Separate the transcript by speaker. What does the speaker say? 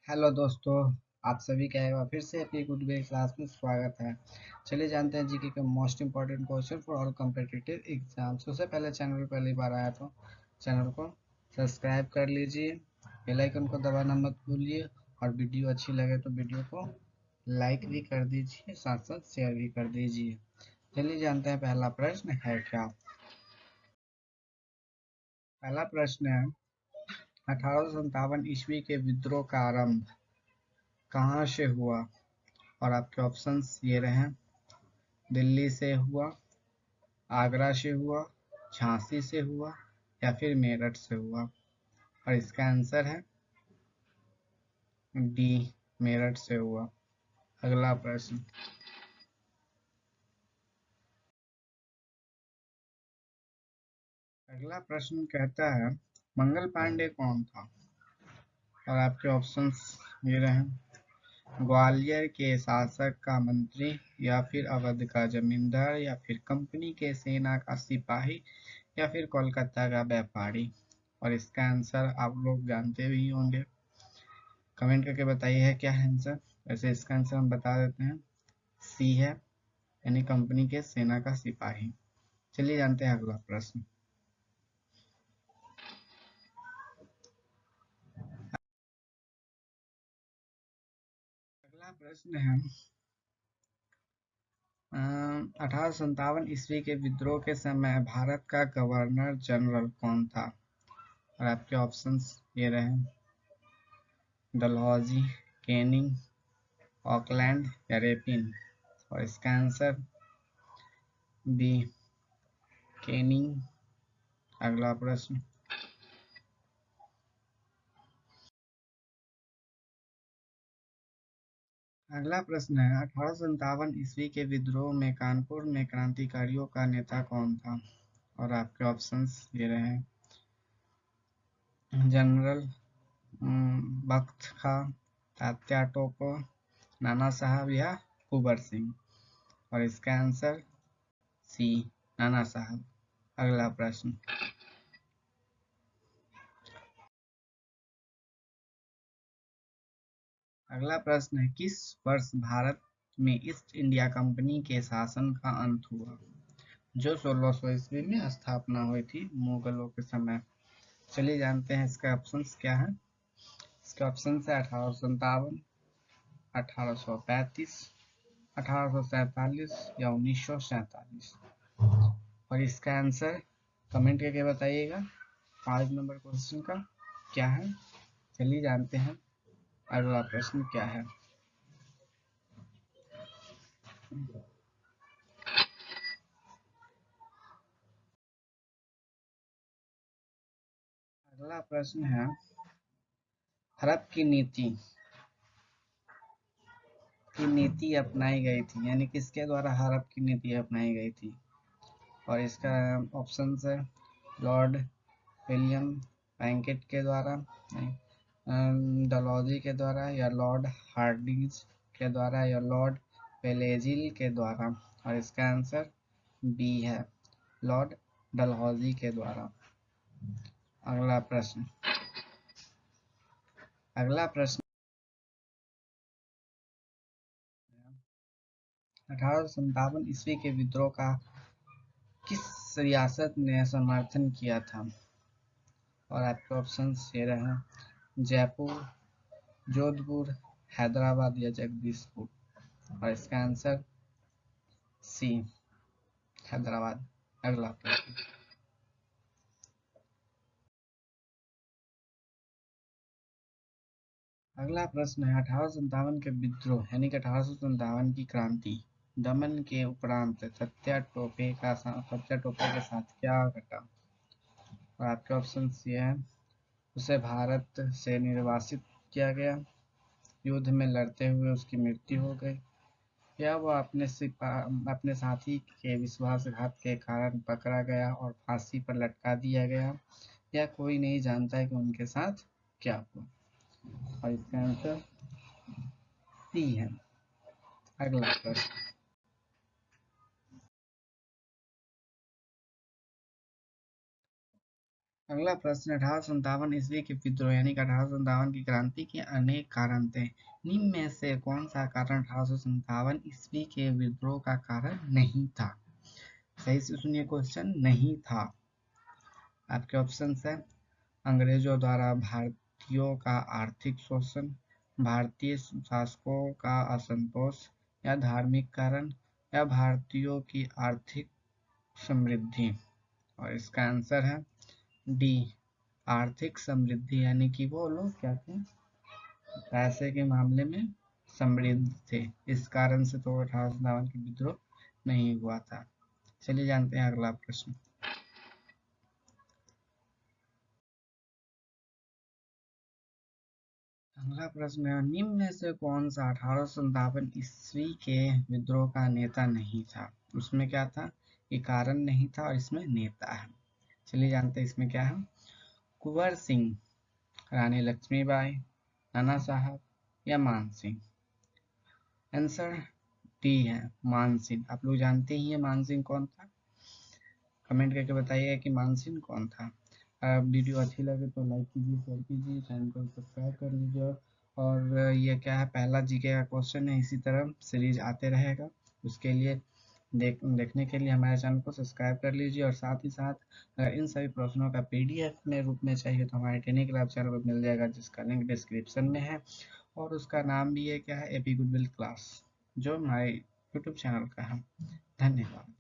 Speaker 1: Hello दोस्तों, आप सभी का एक बार फिर से अपनी गुड वे क्लास में स्वागत है। चलिए जानते हैं जीके के most important question for all competitive exams. सबसे पहले चैनल पर पहली बार आया तो चैनल को सब्सक्राइब कर लीजिए, बेल आइकन को दबाना मत भूलिए और वीडियो अच्छी लगे तो वीडियो को लाइक भी कर दीजिए, साथ साथ शेयर भी कर दीजिए। चलिए जानते हैं पहला प्रश्न है क्या। पहला प्रश्न है 1857 ईस्वी के विद्रोह का आरंभ कहाँ से हुआ। और आपके ऑप्शंस ये रहे, दिल्ली से हुआ, आगरा से हुआ, झांसी से हुआ या फिर मेरठ से हुआ। और इसका आंसर है डी, मेरठ से हुआ। अगला प्रश्न, अगला प्रश्न कहता है मंगल पांडे कौन था। और आपके ऑप्शंस ये रहे, ग्वालियर के शासक का मंत्री या फिर अवध का जमींदार या फिर कंपनी के सेना का सिपाही या फिर कोलकाता का व्यापारी। और इसका आंसर आप लोग जानते भी होंगे, कमेंट करके बताइए है क्या है आंसर। वैसे इसका आंसर हम बता देते हैं, सी है, यानी कंपनी के सेना का सिपाही। चलिए जानते हैं अगला प्रश्न। अगला प्रश्न है 1857 ईस्वी के विद्रोह के समय भारत का गवर्नर जनरल कौन था। और आपके ऑप्शंस ये रहे, डलहौजी, कैनिंग, ऑकलैंड या रेपिन। और इसका आंसर बी, कैनिंग। अगला प्रश्न, अगला प्रश्न है 1857 ईस्वी के विद्रोह में कानपुर में क्रांतिकारियों का नेता कौन था। और आपके ऑप्शंस ये रहे, जनरल बख्त खां, तात्या टोपे, नाना साहब या कुंवर सिंह। और इसका आंसर सी, नाना साहब। अगला प्रश्न, अगला प्रश्न है किस वर्ष भारत में ईस्ट इंडिया कंपनी के शासन का अंत हुआ, जो 1600 ईस्वी में स्थापना हुई थी मुगलों के समय। चलिए जानते हैं इसके ऑप्शंस क्या है। इसके ऑप्शन है 1857, 1835, 1847 या 1947। और इसका आंसर कमेंट करके बताइएगा 5 नंबर क्वेश्चन का क्या है। चलिए जानते हैं अगला प्रश्न क्या है। अगला प्रश्न है हड़प की नीति अपनाई गई थी, यानी किसके द्वारा हड़प की नीति अपनाई गई थी। और इसका ऑप्शन है लॉर्ड विलियम पैंकेट के द्वारा, डलहौजी के द्वारा या लॉर्ड हार्डिंज के द्वारा या लॉर्ड पेलेजिल के द्वारा। और इसका आंसर बी है, लॉर्ड डलहौजी के द्वारा। अगला प्रश्न, अगला प्रश्न 1857 ईस्वी के विद्रोह का किस रियासत ने समर्थन किया था। और आपके ऑप्शन ये रहे, जयपुर, जोधपुर, हैदराबाद या जगदीशपुर। और इसका आंसर सी, हैदराबाद। अगला प्रश्न, अगला प्रश्न है 1857 के विद्रोह यानी कि 1857 की क्रांति दमन के उपरांत सत्या टोपे के साथ क्या घटा। और आपके ऑप्शन ये है, उसे भारत से निर्वासित किया गया, युद्ध में लड़ते हुए उसकी मृत्यु हो गई, या वह अपने साथी के विश्वासघात के कारण पकड़ा गया और फांसी पर लटका दिया गया, या कोई नहीं जानता है कि उनके साथ क्या हुआ। और इसका आंसर सी है। अगला प्रश्न, अगला प्रश्न, 1857 ईस्वी के विद्रोह यानी कि 1857 की क्रांति के अनेक कारण थे। निम्न में से कौन सा कारण 1857 ईस्वी के विद्रोह का कारण नहीं था? सही से सुनिए क्वेश्चन, नहीं था। आपके ऑप्शन है, अंग्रेजों द्वारा भारतीयों का आर्थिक शोषण, भारतीय शासकों का असंतोष, या धार्मिक कारण, या भारतीयों की आर्थिक समृद्धि। और इसका आंसर है डी, आर्थिक समृद्धि, यानी कि वो लोग क्या थे, पैसे के मामले में समृद्ध थे, इस कारण से तो 1857 की विद्रोह नहीं हुआ था। चलिए जानते हैं अगला प्रश्न। अगला प्रश्न है, निम्न में से कौन सा 1857 ईस्वी के विद्रोह का नेता नहीं था? उसमें क्या था, ये कारण नहीं था और इसमें नेता है। चलिए जानते हैं इसमें क्या है। कुंवर सिंह, रानी लक्ष्मीबाई, नाना साहब, या मान सिंह। आंसर डी है, मान सिंह। आप लोग जानते ही हैं मान सिंह कौन था, कमेंट करके बताइएगा कि मान सिंह कौन था। वीडियो अच्छी लगे तो लाइक कीजिए, शेयर कीजिए, चैनल को सब्सक्राइब कर लीजिए। और ये क्या है, पहला जीके का क्वेश्चन है, इसी तरह सीरीज आते रहेगा। उसके लिए देखने के लिए हमारे चैनल को सब्सक्राइब कर लीजिए। और साथ ही साथ अगर इन सभी प्रश्नों का पीडीएफ में रूप में चाहिए तो हमारे टेलीग्राम चैनल पर मिल जाएगा, जिसका लिंक डिस्क्रिप्शन में है। और उसका नाम भी है क्या है, एपी गुडविल क्लास, जो हमारे यूट्यूब चैनल का है। धन्यवाद।